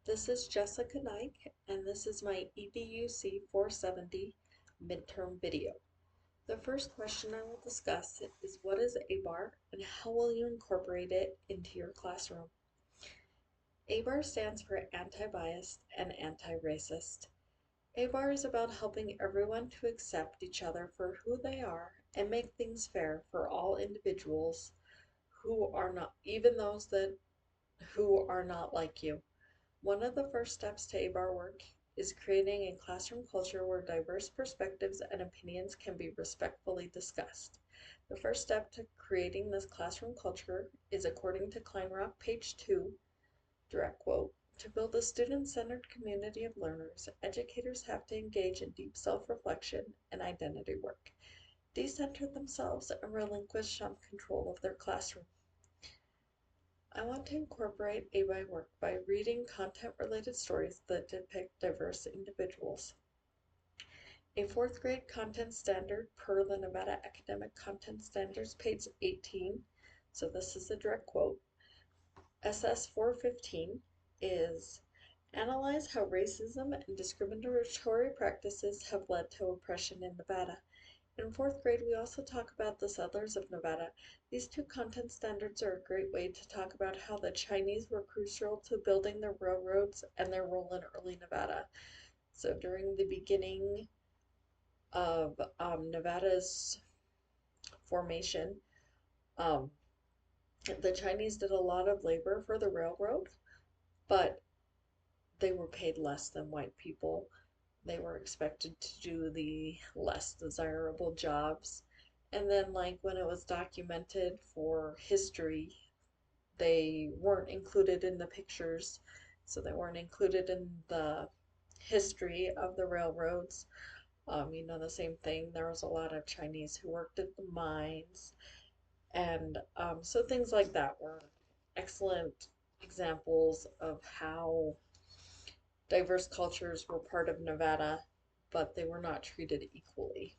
This is Jessica Nike, and this is my EDUC 470 midterm video. The first question I will discuss is what is ABAR and how will you incorporate it into your classroom? ABAR stands for anti-biased and anti-racist. ABAR is about helping everyone to accept each other for who they are and make things fair for all individuals who are not, even those that who are not like you. One of the first steps to ABAR work is creating a classroom culture where diverse perspectives and opinions can be respectfully discussed. The first step to creating this classroom culture is, according to Kleinrock, page 2, direct quote, to build a student-centered community of learners, educators have to engage in deep self-reflection and identity work, decenter themselves, and relinquish some control of their classroom. I want to incorporate ABI work by reading content-related stories that depict diverse individuals. A fourth grade content standard per the Nevada Academic Content Standards, page 18, so this is a direct quote. SS 415 is analyze how racism and discriminatory practices have led to oppression in Nevada. In fourth grade, we also talk about the settlers of Nevada. These two content standards are a great way to talk about how the Chinese were crucial to building the railroads and their role in early Nevada. So during the beginning of Nevada's formation, um, the Chinese did a lot of labor for the railroad, but they were paid less than white people. They were expected to do the less desirable jobs. And then, like, when it was documented for history, they weren't included in the pictures. So they weren't included in the history of the railroads. The same thing. There was a lot of Chinese who worked at the mines. And so things like that were excellent examples of how diverse cultures were part of Nevada, but they were not treated equally.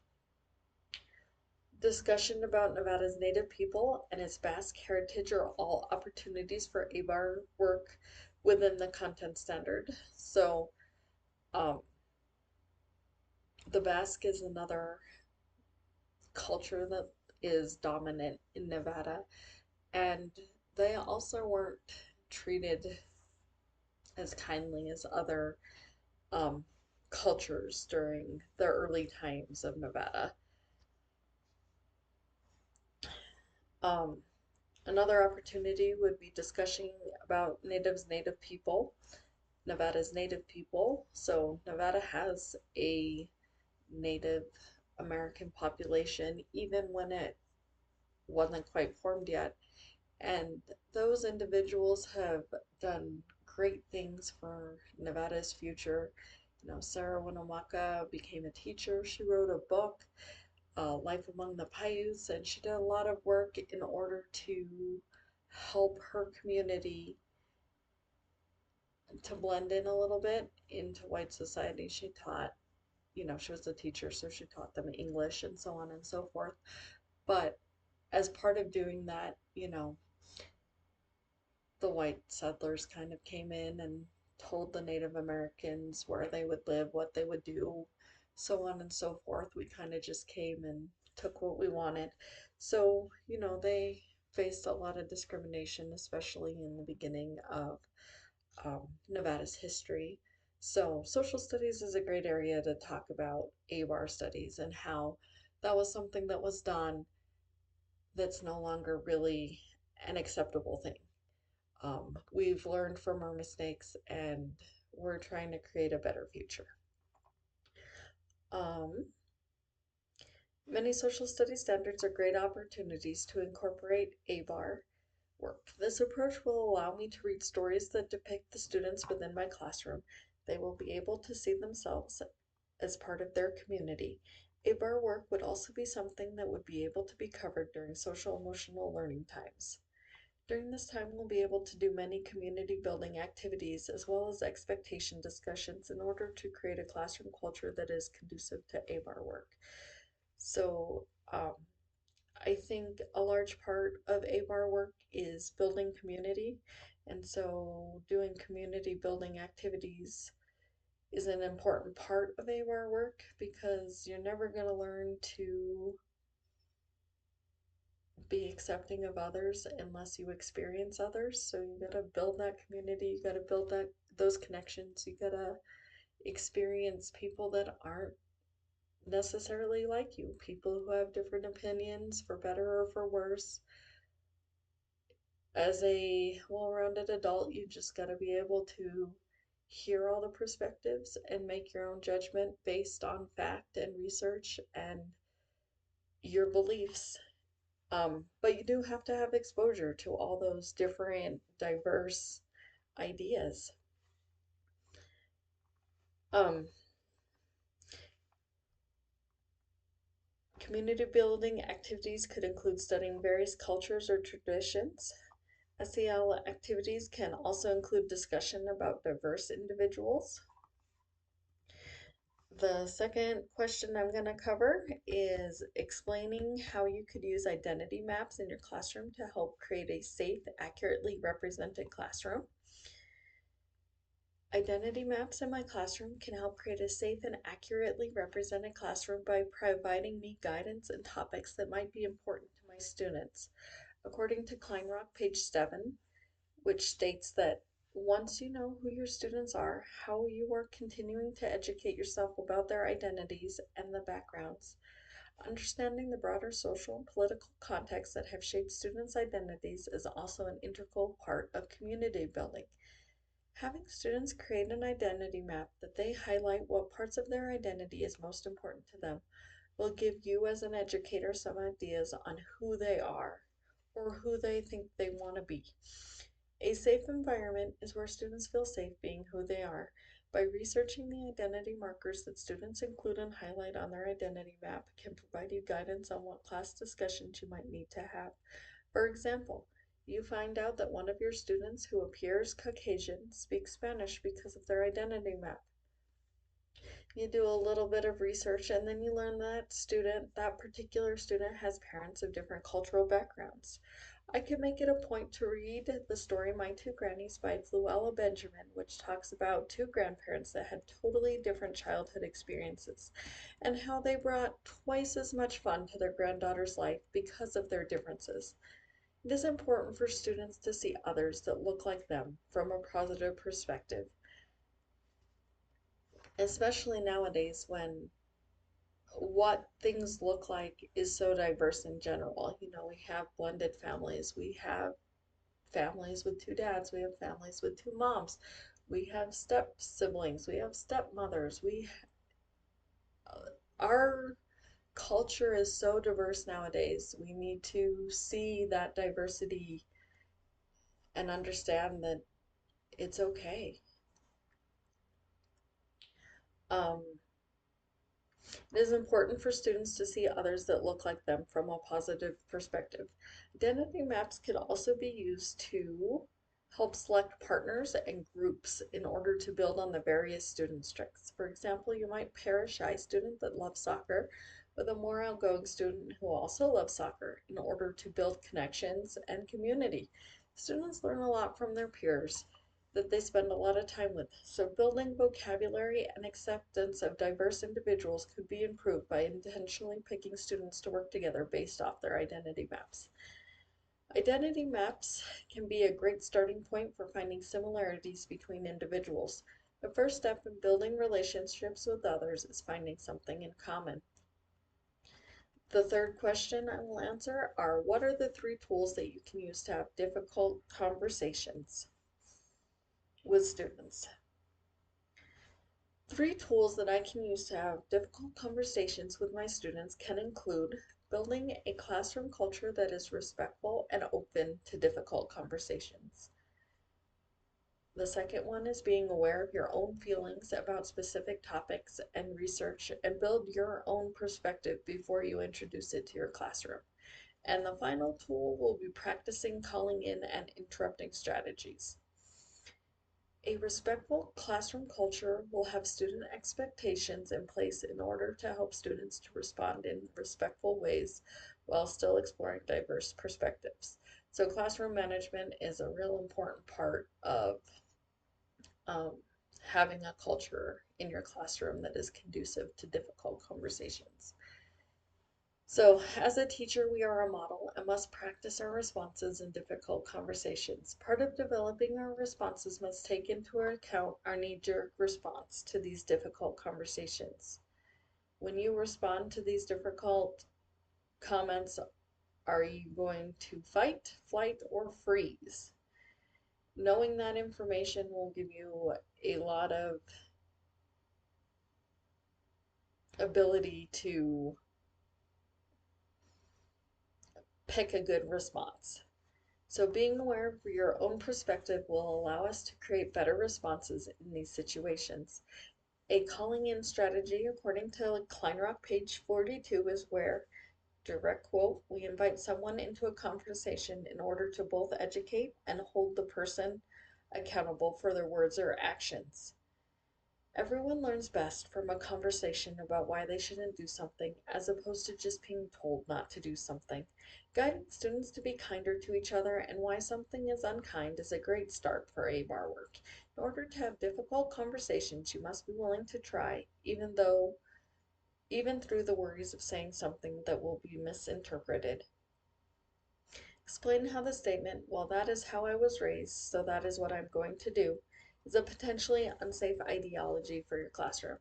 Discussion about Nevada's native people and its Basque heritage are all opportunities for ABAR work within the content standard. So the Basque is another culture that is dominant in Nevada, and they also weren't treated as kindly as other um, cultures during the early times of Nevada. Um, Another opportunity would be discussing about native people, Nevada's native people. So Nevada has a Native American population, even when it wasn't quite formed yet. And those individuals have done great things for Nevada's future. Sarah Winnemucca became a teacher. She wrote a book, Life Among the Paiutes, and she did a lot of work in order to help her community to blend in a little bit into white society. She taught, she was a teacher, so she taught them English and so on and so forth. But as part of doing that, the white settlers kind of came in and told the Native Americans where they would live, what they would do, so on and so forth. We kind of just came and took what we wanted. So, they faced a lot of discrimination, especially in the beginning of Nevada's history. So, social studies is a great area to talk about ABAR studies and how that was something that was done that's no longer really an acceptable thing. We've learned from our mistakes and we're trying to create a better future. Um, Many social studies standards are great opportunities to incorporate ABAR work. This approach will allow me to read stories that depict the students within my classroom. They will be able to see themselves as part of their community. ABAR work would also be something that would be able to be covered during social emotional learning times. During this time, we'll be able to do many community building activities as well as expectation discussions in order to create a classroom culture that is conducive to ABAR work. So I think a large part of ABAR work is building community, and so doing community building activities is an important part of ABAR work because you're never going to learn to be accepting of others unless you experience others. So you got to build that community, you got to build those connections, you got to experience people that aren't necessarily like you, people who have different opinions for better or for worse. As a well-rounded adult, you just got to be able to hear all the perspectives and make your own judgment based on fact and research and your beliefs. But you do have to have exposure to all those different diverse ideas. Um, Community building activities could include studying various cultures or traditions. SEL activities can also include discussion about diverse individuals. The second question I'm going to cover is explaining how you could use identity maps in your classroom to help create a safe, accurately represented classroom. Identity maps in my classroom can help create a safe and accurately represented classroom by providing me guidance and topics that might be important to my students. According to Kleinrock, page 7, which states that once you know who your students are, how you are continuing to educate yourself about their identities and the backgrounds, understanding the broader social and political contexts that have shaped students' identities is also an integral part of community building. Having students create an identity map that they highlight what parts of their identity is most important to them will give you as an educator some ideas on who they are or who they think they want to be. A safe environment is where students feel safe being who they are. By researching the identity markers that students include and highlight on their identity map can provide you guidance on what class discussions you might need to have. For example, you find out that one of your students who appears Caucasian speaks Spanish because of their identity map. You do a little bit of research and then you learn that particular student has parents of different cultural backgrounds. I could make it a point to read the story My Two Grannies by Fluella Benjamin, which talks about two grandparents that had totally different childhood experiences and how they brought twice as much fun to their granddaughter's life because of their differences. It is important for students to see others that look like them from a positive perspective, especially nowadays when what things look like is so diverse in general. You know, we have blended families, we have families with two dads, we have families with two moms, we have step siblings, we have stepmothers. Our culture is so diverse nowadays. We need to see that diversity and understand that it's okay. Um, It is important for students to see others that look like them from a positive perspective. Identity maps can also be used to help select partners and groups in order to build on the various student strengths. For example, you might pair a shy student that loves soccer with a more outgoing student who also loves soccer in order to build connections and community. Students learn a lot from their peers that they spend a lot of time with. So building vocabulary and acceptance of diverse individuals could be improved by intentionally picking students to work together based off their identity maps. Identity maps can be a great starting point for finding similarities between individuals. The first step in building relationships with others is finding something in common. The third question I will answer are, what are the 3 tools that you can use to have difficult conversations with students? 3 tools that I can use to have difficult conversations with my students can include building a classroom culture that is respectful and open to difficult conversations. The second one is being aware of your own feelings about specific topics and research and build your own perspective before you introduce it to your classroom. And the final tool will be practicing calling in and interrupting strategies. A respectful classroom culture will have student expectations in place in order to help students to respond in respectful ways while still exploring diverse perspectives. So classroom management is a real important part of um, having a culture in your classroom that is conducive to difficult conversations. So, as a teacher, we are a model and must practice our responses in difficult conversations. Part of developing our responses must take into account our knee jerk response to these difficult conversations. When you respond to these difficult comments, are you going to fight, flight, or freeze? Knowing that information will give you a lot of ability to pick a good response. So, being aware of your own perspective will allow us to create better responses in these situations. A calling in strategy, according to Kleinrock, page 42, is where, direct quote, we invite someone into a conversation in order to both educate and hold the person accountable for their words or actions. Everyone learns best from a conversation about why they shouldn't do something, as opposed to just being told not to do something. Guiding students to be kinder to each other and why something is unkind is a great start for ABAR work. In order to have difficult conversations, you must be willing to try, even through the worries of saying something that will be misinterpreted. Explain how the statement, "Well, that is how I was raised, so that is what I'm going to do," is a potentially unsafe ideology for your classroom.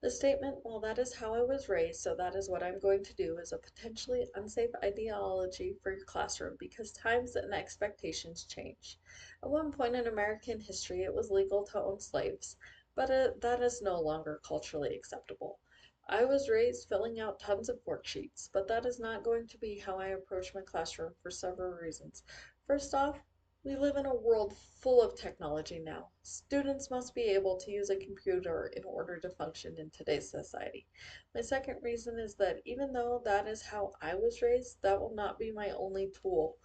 The statement, "Well, that is how I was raised, so that is what I'm going to do," is a potentially unsafe ideology for your classroom because times and expectations change. At one point in American history, it was legal to own slaves, but that is no longer culturally acceptable. I was raised filling out tons of worksheets, but that is not going to be how I approach my classroom for several reasons. First off, we live in a world full of technology now. Students must be able to use a computer in order to function in today's society. My second reason is that even though that is how I was raised, that will not be my only tool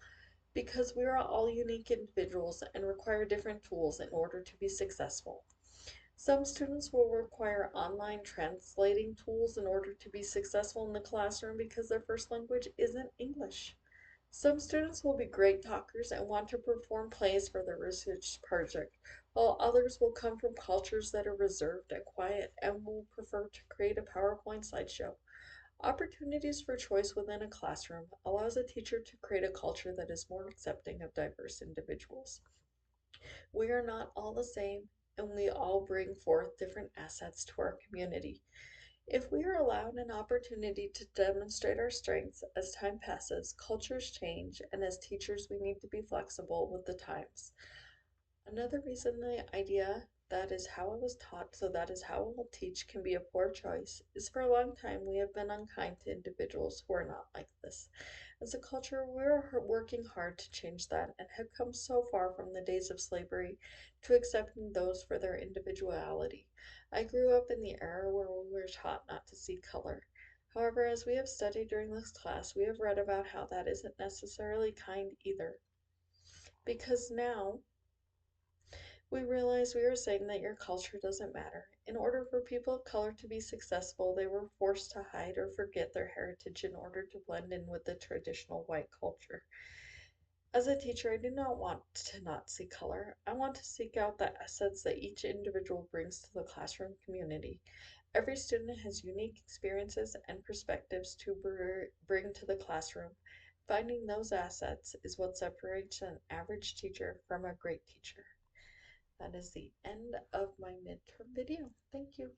because we are all unique individuals and require different tools in order to be successful. Some students will require online translating tools in order to be successful in the classroom because their first language isn't English. Some students will be great talkers and want to perform plays for their research project, while others will come from cultures that are reserved and quiet and will prefer to create a PowerPoint slideshow. Opportunities for choice within a classroom allows a teacher to create a culture that is more accepting of diverse individuals. We are not all the same, and we all bring forth different assets to our community. If we are allowed an opportunity to demonstrate our strengths as time passes, cultures change, and as teachers, we need to be flexible with the times. Another reason the idea "that is how I was taught, so that is how I will teach" can be a poor choice is for a long time we have been unkind to individuals who are not like this. As a culture, we are working hard to change that and have come so far from the days of slavery to accepting those for their individuality. I grew up in the era where we were taught not to see color. However, as we have studied during this class, we have read about how that isn't necessarily kind either. Because now we realize we are saying that your culture doesn't matter. In order for people of color to be successful, they were forced to hide or forget their heritage in order to blend in with the traditional white culture. As a teacher, I do not want to not see color. I want to seek out the assets that each individual brings to the classroom community. Every student has unique experiences and perspectives to bring to the classroom. Finding those assets is what separates an average teacher from a great teacher. That is the end of my midterm video. Thank you.